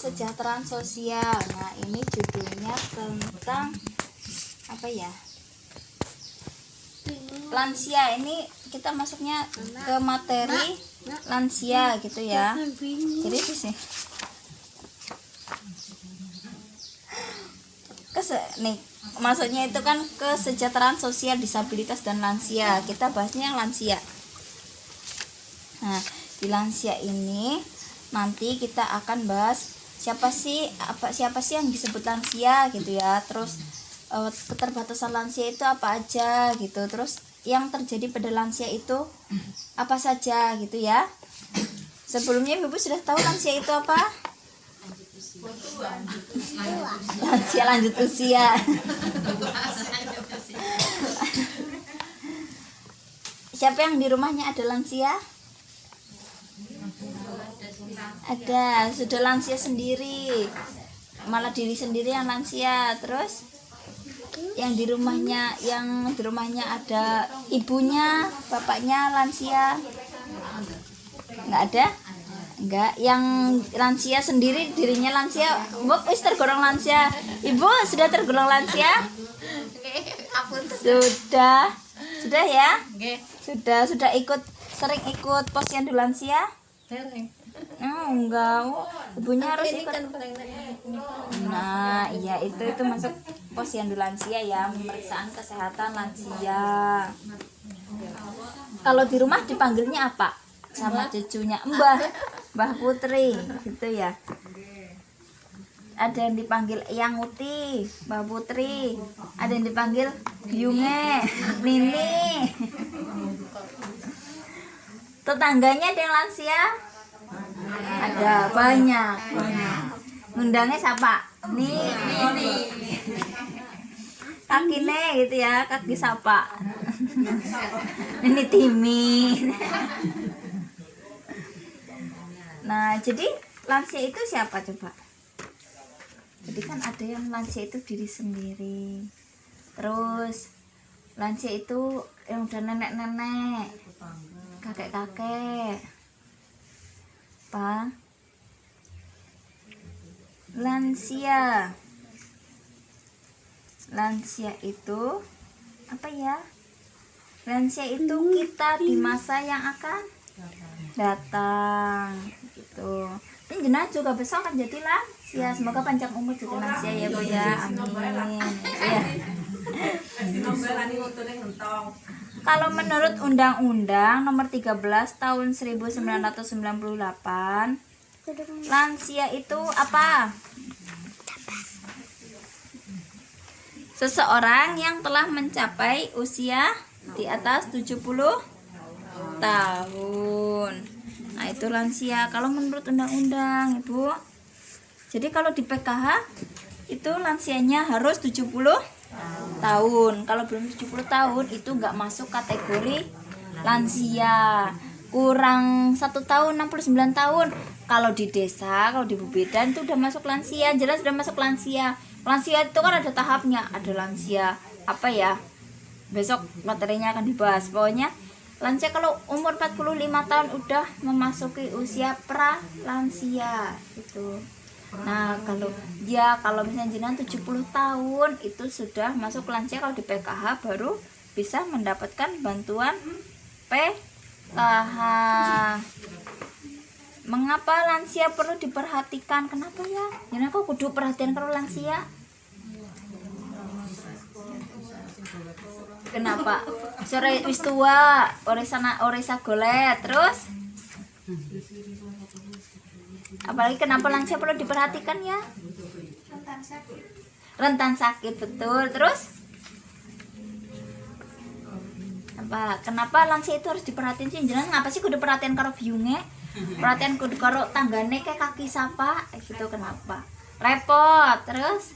kesejahteraan sosial. Nah, ini judulnya tentang apa ya? Lansia. Ini kita masuknya ke materi lansia gitu ya. Jadi itu sih. Nih, maksudnya itu kan kesejahteraan sosial disabilitas dan lansia. Kita bahasnya yang lansia. Nah, di lansia ini nanti kita akan bahas siapa sih yang disebut lansia gitu ya. Terus keterbatasan lansia itu apa aja gitu. Terus yang terjadi pada lansia itu apa saja gitu ya. Sebelumnya Ibu sudah tahu lansia itu apa? Lansia lanjut usia. Siapa yang di rumahnya ada lansia? Ada, sudah lansia sendiri, malah diri sendiri yang lansia. Terus yang di rumahnya ada ibunya, bapaknya lansia, nggak ada? Enggak, yang lansia sendiri dirinya lansia. Mbok wis tergolong lansia. Ibu sudah tergolong lansia? Sudah ya? Sudah sering ikut posyandu lansia? Oh, enggak. Ibunya harus ikut. Nah, iya itu masuk posyandu lansia ya, pemeriksaan kesehatan lansia. Kalau di rumah dipanggilnya apa? Sama cucunya Mbah Putri gitu ya. Ada yang dipanggil Eyang Uti, Mbah Putri. Ada yang dipanggil Yunge, Nini. Tetangganya ada yang lansia? Ada banyak. Ngundangnya siapa? Nini. Kakine gitu ya, kaki siapa? Nini Timi. Nah, jadi lansia itu siapa coba? Jadi kan ada yang lansia itu diri sendiri. Terus lansia itu yang udah nenek-nenek, kakek-kakek. Apa? Lansia itu apa ya? Lansia itu kita di masa yang akan datang gitu. Ini jenazah juga besok akan jadi lansia. Semoga panjang umur jadi lansia ya Bu ya. Amin. Ya. Kalau menurut Undang-Undang Nomor 13 Tahun 1998, lansia itu apa? Seseorang yang telah mencapai usia di atas 70 tahun. Nah, itu lansia kalau menurut undang-undang, Ibu. Jadi kalau di PKH itu lansianya harus 70 tahun. Kalau belum 70 tahun itu enggak masuk kategori lansia. Kurang 1 tahun 69 tahun. Kalau di desa, kalau di Bubedan itu udah masuk lansia, jelas sudah masuk lansia. Lansia itu kan ada tahapnya, ada lansia apa ya? Besok materinya akan dibahas. Pokoknya lansia kalau umur 45 tahun udah memasuki usia pra-lansia gitu. Nah, kalau misalnya jenengan 70 tahun itu sudah masuk lansia. Kalau di PKH baru bisa mendapatkan bantuan PKH. Mengapa lansia perlu diperhatikan? Kenapa ya? Jenengan kok kudu perhatian kalau lansia? Kenapa? Sore wis tua, oresa golet, terus apalagi kenapa lansia perlu diperhatikan ya? Rentan sakit, betul. Terus apa? Kenapa lansia itu harus diperhatiin sih? Jangan ngapa sih kudu perhatian karo biunge? Perhatian kudu karo tanggane kayak kaki sapa gitu, kenapa? Repot. Terus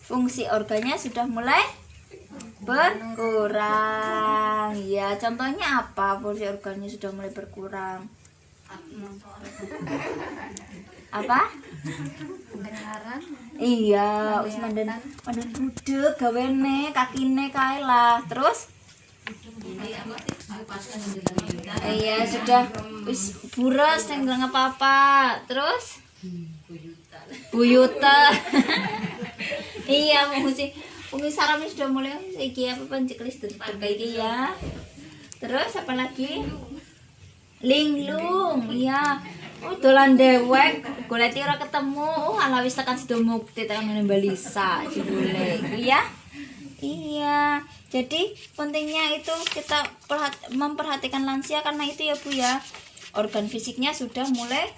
fungsi organnya sudah mulai berkurang. Ya, contohnya apa? Fungsi organnya sudah mulai berkurang. Apa? Pendengaran. Iya, wis mandan budeg gawene kakine kae lah. Terus Iya sudah wis buras neng bilang apa-apa. Terus buyutan. Iya mungkin sarapnya sudah mulai iki apa penceklis terbaik ya. Terus apa lagi? Linglung, iya. Oh dolan dewek, golek ora ketemu. Oh ala wis tekan sido mukti tekan ngene Balisa jebule. Iya. Iya. Jadi pentingnya itu kita memperhatikan lansia karena itu ya Bu ya. Organ fisiknya sudah mulai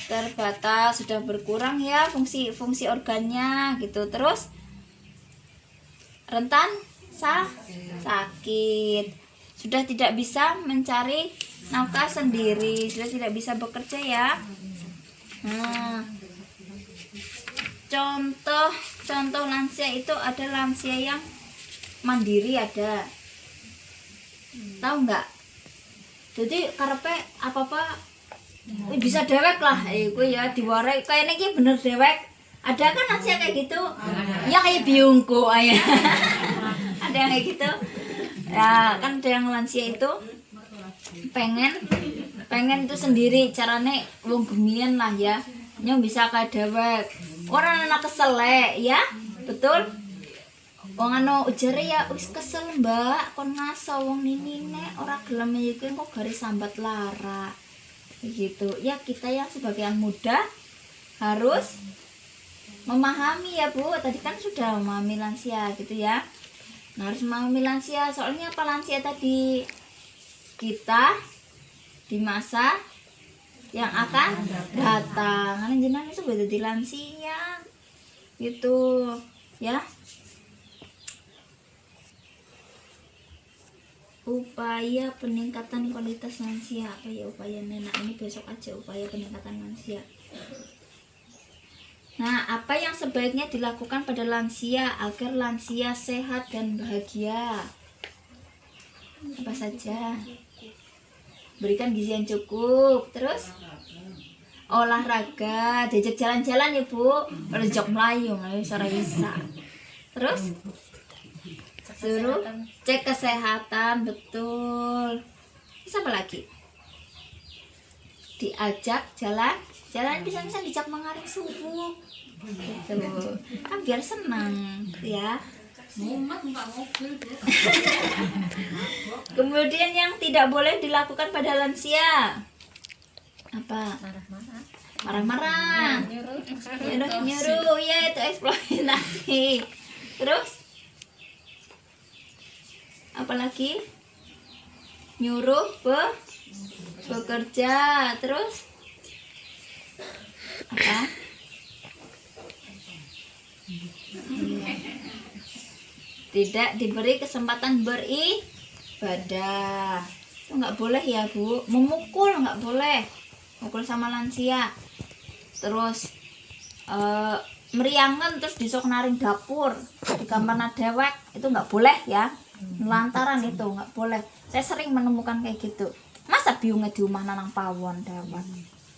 terbatas, sudah berkurang ya fungsi organnya gitu. Terus rentan sakit, sudah tidak bisa mencari nafkah sendiri, sudah tidak bisa bekerja ya. Contoh lansia itu ada lansia yang mandiri ada, tahu nggak? Jadi karepe apa bisa dewek lah, itu ya diwarai kayaknya ini bener dewek. Ada kan lansia kayak gitu, ya kayak biungku ayah. Ada yang kayak gitu, ya kan ada yang lansia itu pengen itu sendiri carane wong gemian lah ya, yang bisa kayak dewek. Orang anak kesel ya, betul. Wong anu ujare ya wis kesel Mbak, kon ngaso wong ninine ora gelem iki kok garis sambat lara. Begitu. Ya kita yang sebagai yang muda harus memahami ya Bu. Tadi kan sudah memahami lansia gitu ya. Nah, harus memahami lansia. Soalnya apa lansia tadi? Kita di masa yang akan datang. Kan jenengan itu sudah jadi lansia. Gitu ya. Upaya peningkatan kualitas lansia, apa ya upayanya? Nah ini besok aja upaya peningkatan lansia. Nah apa yang sebaiknya dilakukan pada lansia agar lansia sehat dan bahagia? Apa saja? Berikan gizi yang cukup, terus olahraga, diajak jalan-jalan ya Bu, rejok melayu, sore bisa. Terus suruh cek kesehatan, betul. Terus apa lagi? Diajak jalan bisa dijak mengaring subuh gitu kan biar senang ya. Kemudian yang tidak boleh dilakukan pada lansia apa? Marah-marah, nyuruh ya, itu eksploitasi. Terus apalagi nyuruh bekerja. Terus apa? Tidak diberi kesempatan beribadah. Itu nggak boleh ya Bu. Memukul nggak boleh, mukul sama lansia. Terus meriangan terus disok naring dapur di kamar dewek, itu nggak boleh ya. Lantaran itu nggak boleh. Saya sering menemukan kayak gitu. Masa biungnya di rumah nanang pawon dewek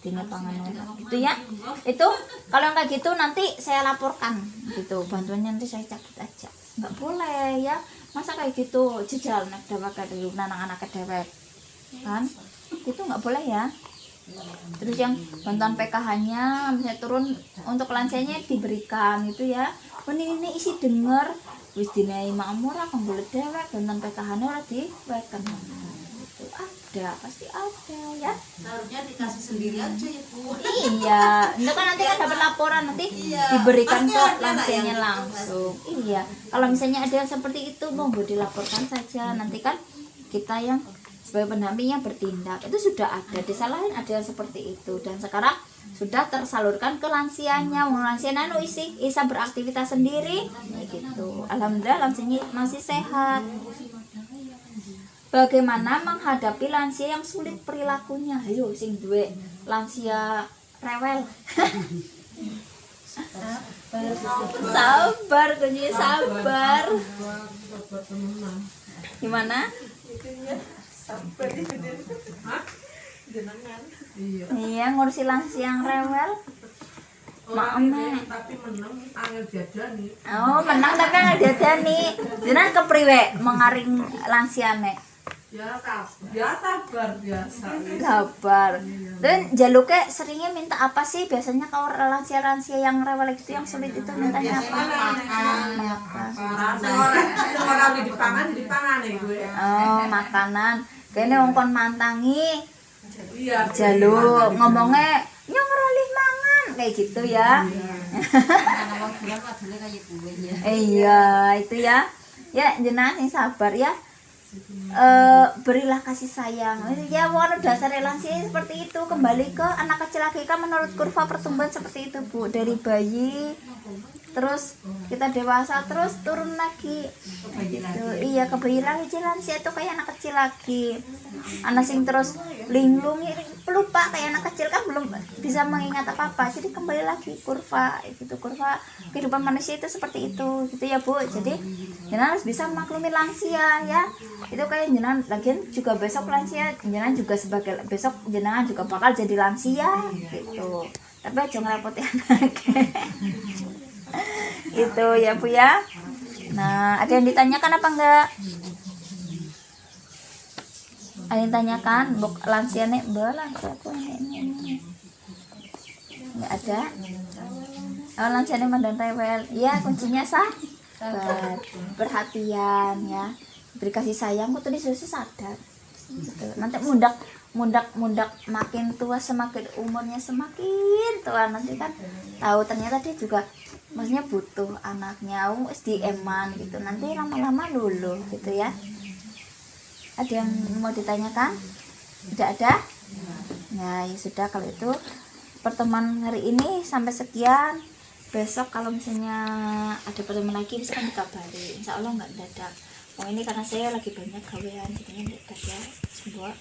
tinggal pangan itu ya. Itu kalau kayak gitu nanti saya laporkan gitu, bantuannya nanti saya cabut aja. Nggak boleh ya. Masa kayak gitu jejal nak dewek dulu nanang anak dewek kan, itu nggak boleh ya. Terus yang bantuan PKH-nya misalnya turun untuk lansianya diberikan itu ya. Ini isi denger wis dinai makmur lah kanggo dewek bantuan PKH-nya ora diwekan. Itu ada, pasti ada ya. Harusnya dikasih sendiri aja ya Bu. Iya, itu kan nanti kan dapat laporan nanti diberikan ke lansianya langsung. Iya, kalau misalnya ada yang seperti itu monggo dilaporkan saja. Nanti kan kita yang sebagai pendampingnya bertindak. Itu sudah ada, disalahin ada yang seperti itu dan sekarang sudah tersalurkan ke lansianya. Lansia nanu bisa beraktivitas sendiri gitu. Alhamdulillah lansianya masih sehat. Bagaimana menghadapi lansia yang sulit perilakunya? Ayo sing duwe lansia rewel. Sabar, kuncinya sabar. Gimana? Iya, ngurusi lansia yang rewel. Tapi menang angel diadani. Oh, menang tapi angel diadani. Jenengan kepriwe mengaring lansiane? Biasa. Sabar. Dan jaluknya seringnya minta apa sih? Biasanya kalau lansia-lansia yang rewel itu yang sulit itu mintanya apa? Makan. Orang dipangan gue. Oh, makanan. Kayaknya wong kon mantangi Iya. jaluk ngomongnya nyong rolih mangan kayak gitu ya. Kalau bulan wadulnya kayak gue ya. Iya, itu ya. Ya, jenengan yang sabar ya. Berilah kasih sayang ya, warna dasar lansia seperti itu. Kembali ke anak kecil lagi kan, menurut kurva pertumbuhan seperti itu Bu, dari bayi terus kita dewasa terus turun lagi gitu. Iya, ke bayi lagi, lansia itu kayak anak kecil lagi, anak sing terus linglung pelupa kayak anak kecil kan, belum bisa mengingat apa-apa. Jadi kembali lagi kurva gitu, kurva kehidupan manusia itu seperti itu gitu ya Bu. Jadi jenengan harus bisa maklumi lansia ya. Itu kayak jenengan lagian juga besok lansia, jenengan juga sebagai besok jenengan juga bakal jadi lansia gitu. Tapi aja ngerepoti anak. Itu ya Bu ya. Nah, ada yang ditanyakan apa enggak? Ada yang tanyakan lansia nek lansia aku ini. Enggak ada. Oh, lansia nek mandan rewel. Iya, kuncinya sabar, perhatian ya. Beri kasih sayang, kok tuh disuruh sadar gitu. Nanti mundak makin tua, semakin umurnya semakin tua, nanti kan tahu ternyata dia juga maksudnya butuh anaknya SDM-an gitu, nanti lama-lama luluh gitu ya. Ada yang mau ditanyakan? Tidak ada? Nah ya sudah, kalau itu pertemuan hari ini sampai sekian. Besok kalau misalnya ada pertemuan lagi bisa kan dikabari, insya Allah nggak dadak. Oh ini karena saya lagi banyak gawean, jadinya dadak ya. Sebuah.